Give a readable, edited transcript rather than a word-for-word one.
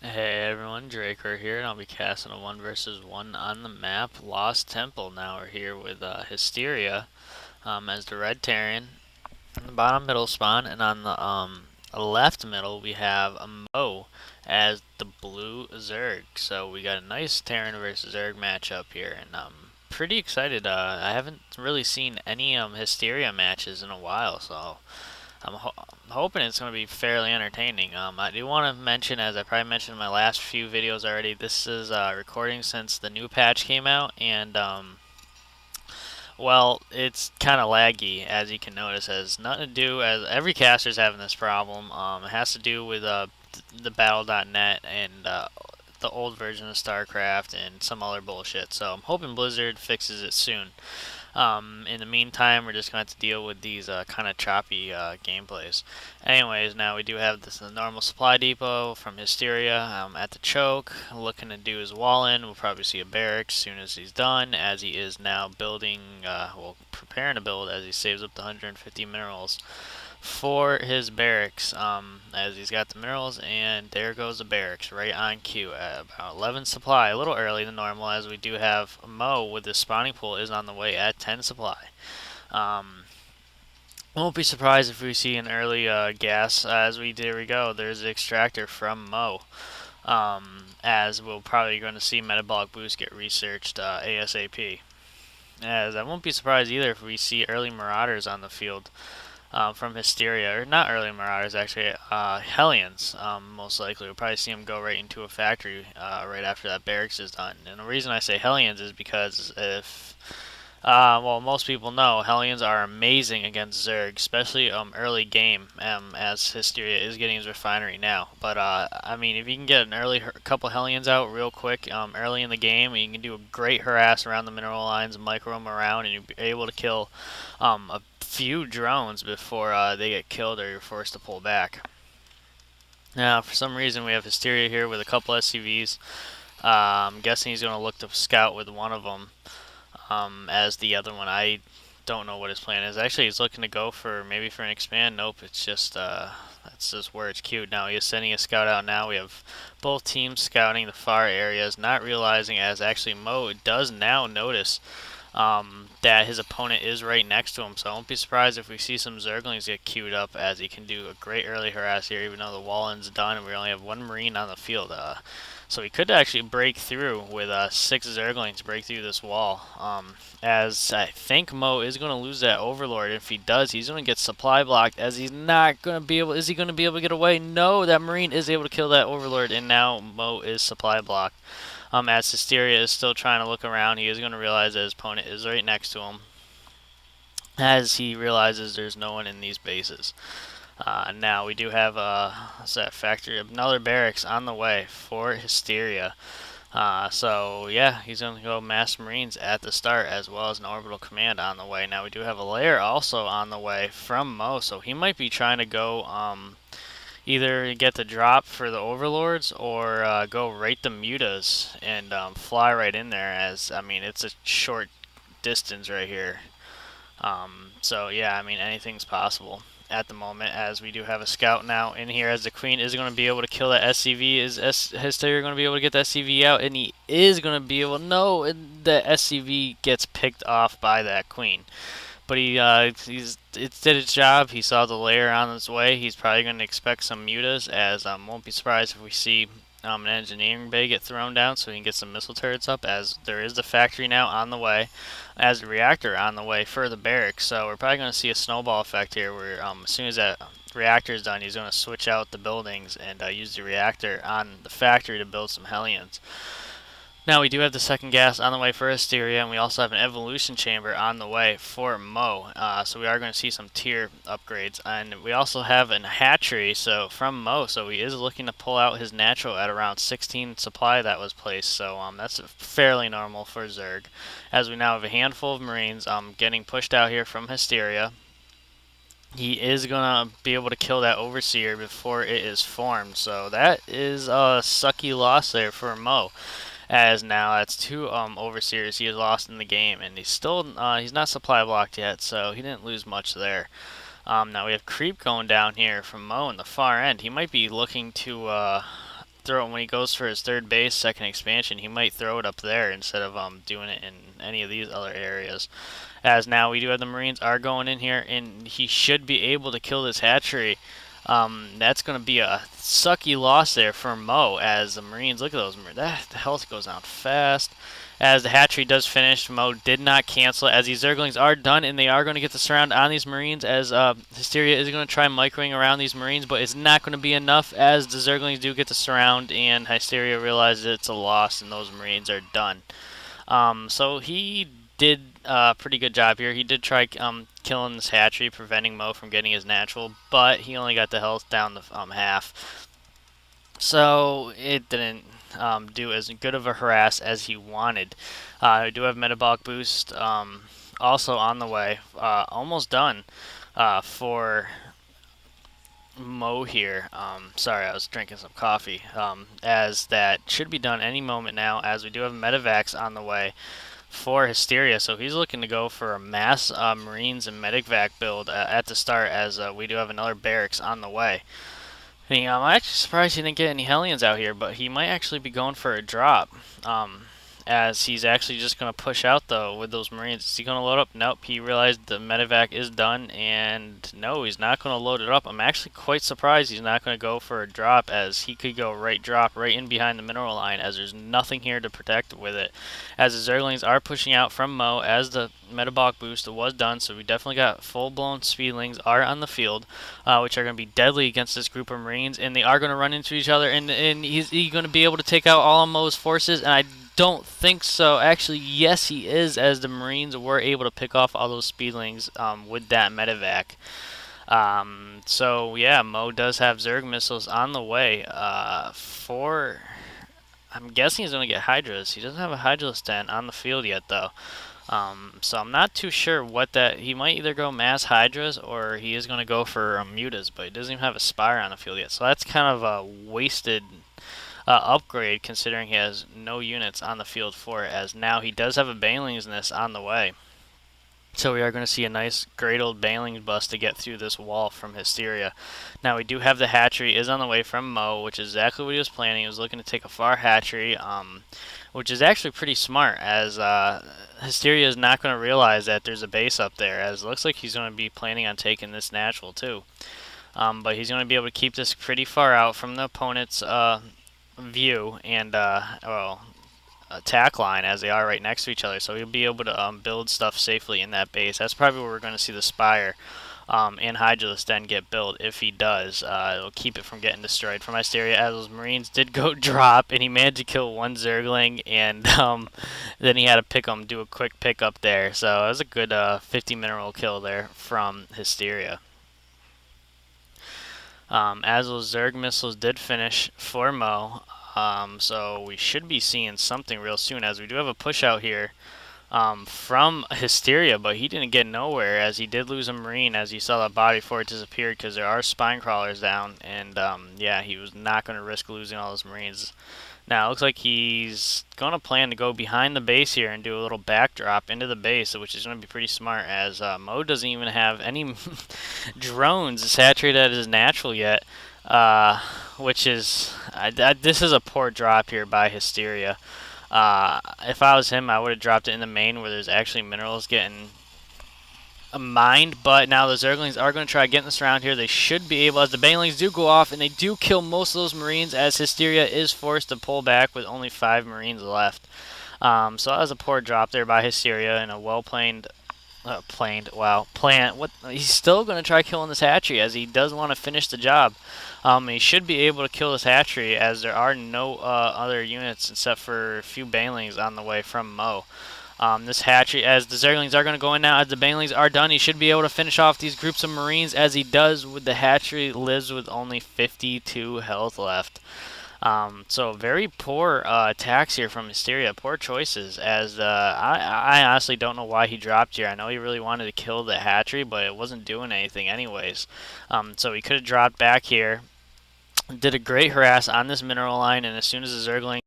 Hey everyone, Draker here, and I'll be casting a 1 versus 1 on the map, Lost Temple. Now we're here with Hysteria as the red Terran in the bottom middle spawn, and on the left middle we have a Mo as the blue Zerg. So we got a nice Terran versus Zerg matchup here, and pretty excited. I haven't really seen any Hysteria matches in a while, so I'm hoping it's going to be fairly entertaining. I do want to mention, as I probably mentioned in my last few videos already, this is recording since the new patch came out, and well, it's kind of laggy, as you can notice. It has nothing to do, as every caster's having this problem. It has to do with the Battle.net and the old version of StarCraft and some other bullshit. So I'm hoping Blizzard fixes it soon. In the meantime, we're just going to have to deal with these kind of choppy gameplays. Anyways, now we do have this normal supply depot from Hysteria at the choke, looking to do his wall in. We'll probably see a barracks as soon as he's done, as he is now building, well, preparing to build as he saves up the 150 minerals for his barracks, as he's got the minerals, and there goes the barracks right on cue at about 11 supply, a little early than normal, as we do have Mo with his spawning pool is on the way at 10 supply. Won't be surprised if we see an early gas, as there we go, there's the extractor from Mo. As we're probably going to see metabolic boost get researched ASAP. As I won't be surprised either if we see early marauders on the field from Hysteria, or not early Marauders actually, Hellions. Most likely, we'll probably see them go right into a factory right after that barracks is done. And the reason I say Hellions is because if well, most people know Hellions are amazing against Zerg, especially early game, as Hysteria is getting his refinery now. But I mean, if you can get an early couple Hellions out real quick early in the game, you can do a great harass around the mineral lines, micro them around, and you'll be able to kill a few drones before they get killed or you're forced to pull back. Now, for some reason, we have Hysteria here with a couple SCVs. I'm guessing he's going to look to scout with one of them as the other one. I don't know what his plan is. Actually, he's looking to go for maybe for an expand. Nope, it's just that's just where it's queued. Now he is sending a scout out. Now we have both teams scouting the far areas, not realizing as actually Mo does now notice that his opponent is right next to him. So I won't be surprised if we see some Zerglings get queued up, as he can do a great early harass here, even though the wall-in's done and we only have one Marine on the field. So he could actually break through with 6 Zerglings, break through this wall. As I think Mo is going to lose that Overlord. If he does, he's going to get supply blocked, as he's not going to be able. Is he going to be able to get away? No, that Marine is able to kill that Overlord, and now Mo is supply blocked. As Hysteria is still trying to look around, he is going to realize that his opponent is right next to him, as he realizes there's no one in these bases. Now we do have that factory, another barracks on the way for Hysteria. So yeah, he's going to go mass marines at the start, as well as an orbital command on the way. Now we do have a layer also on the way from Mo, so he might be trying to go either get the drop for the overlords or go right the mutas and fly right in there, as I mean it's a short distance right here. So yeah, I mean anything's possible at the moment, as we do have a scout now in here, as the queen is going to be able to kill that SCV. Is Hysteria going to be able to get the SCV out? And he is going to be able, no, and the SCV gets picked off by that queen. But it did its job. He saw the layer on its way. He's probably going to expect some mutas, as won't be surprised if we see an engineering bay get thrown down so he can get some missile turrets up, as there is the factory now on the way, as the reactor on the way for the barracks. So we're probably going to see a snowball effect here, where as soon as that reactor is done, he's going to switch out the buildings and use the reactor on the factory to build some Hellions. Now we do have the second gas on the way for Hysteria, and we also have an evolution chamber on the way for Mo. So we are going to see some tier upgrades, and we also have a hatchery so from Mo. So he is looking to pull out his natural at around 16 supply that was placed. So that's fairly normal for Zerg, as we now have a handful of Marines getting pushed out here from Hysteria. He is going to be able to kill that Overseer before it is formed. So that is a sucky loss there for Mo, as now that's 2 Overseers he has lost in the game, and he's still he's not supply blocked yet, so he didn't lose much there. Now we have creep going down here from Mo in the far end. He might be looking to throw it when he goes for his third base, second expansion. He might throw it up there instead of doing it in any of these other areas. As now we do have the Marines are going in here, and he should be able to kill this hatchery. That's going to be a sucky loss there for Mo, as the Marines, look at those, the health goes down fast. As the hatchery does finish, Mo did not cancel it, as these Zerglings are done, and they are going to get the surround on these Marines, as Hysteria is going to try microing around these Marines, but it's not going to be enough, as the Zerglings do get the surround, and Hysteria realizes it's a loss, and those Marines are done. So he did a pretty good job here. He did try killing this hatchery, preventing Mo from getting his natural, but he only got the health down to half. So it didn't do as good of a harass as he wanted. We do have metabolic boost also on the way. Almost done for Mo here. Sorry, I was drinking some coffee. As that should be done any moment now, as we do have Medivacs on the way for Hysteria, so he's looking to go for a mass Marines and Medivac build at the start, as we do have another barracks on the way. And, I'm actually surprised he didn't get any Hellions out here, but he might actually be going for a drop. As he's actually just going to push out, though, with those Marines. Is he going to load up? Nope. He realized the medevac is done, and no, he's not going to load it up. I'm actually quite surprised he's not going to go for a drop, as he could go drop right in behind the mineral line, as there's nothing here to protect with it. As the Zerglings are pushing out from Mo, as the metabolic boost was done, so we definitely got full-blown Speedlings are on the field, which are going to be deadly against this group of Marines, and they are going to run into each other, and he's going to be able to take out all of Mo's forces, and I don't think so. Actually, yes, he is, as the Marines were able to pick off all those Speedlings with that medevac. So, yeah, Mo does have Zerg missiles on the way for... I'm guessing he's going to get Hydras. He doesn't have a Hydra stand on the field yet, though. So I'm not too sure what that... He might either go mass Hydras, or he is going to go for Mutas, but he doesn't even have a Spire on the field yet. So that's kind of a wasted... upgrade, considering he has no units on the field for it, as now he does have a Banelings Nest on the way. So we are going to see a nice great old Banelings bust to get through this wall from Hysteria. Now we do have the hatchery is on the way from Mo, which is exactly what he was planning. He was looking to take a far hatchery, which is actually pretty smart, as Hysteria is not going to realize that there's a base up there, as it looks like he's going to be planning on taking this natural too. But he's going to be able to keep this pretty far out from the opponent's view and attack line, as they are right next to each other, so he'll be able to build stuff safely in that base. That's probably where we're going to see the Spire and Hydralis then get built. If he does, it'll keep it from getting destroyed from Hysteria, as those Marines did go drop, and he managed to kill one Zergling, and then he had to do a quick pick up there. So it was a good 50 mineral kill there from Hysteria. As those Zerg missiles did finish for Mo, so we should be seeing something real soon, as we do have a push out here from Hysteria, but he didn't get nowhere, as he did lose a Marine, as you saw that body before it disappeared, because there are spine crawlers down, and yeah, he was not going to risk losing all those Marines. Now, it looks like he's going to plan to go behind the base here and do a little backdrop into the base, which is going to be pretty smart, as Mo doesn't even have any drones saturated at his natural yet, which is... this is a poor drop here by Hysteria. If I was him, I would have dropped it in the main, where there's actually minerals getting mined, but now the Zerglings are going to try getting this around here. They should be able, as the Banelings do go off, and they do kill most of those Marines, as Hysteria is forced to pull back with only 5 Marines left. So that was a poor drop there by Hysteria, and a well-planned plan. He's still going to try killing this hatchery, as he does want to finish the job. He should be able to kill this hatchery, as there are no other units except for a few Banelings on the way from Mo. This hatchery, as the Zerglings are going to go in now, as the Banelings are done, he should be able to finish off these groups of Marines, as he does with the hatchery, lives with only 52 health left. So very poor attacks here from Hysteria, poor choices, as I honestly don't know why he dropped here. I know he really wanted to kill the hatchery, but it wasn't doing anything anyways. So he could have dropped back here, did a great harass on this mineral line, and as soon as the Zergling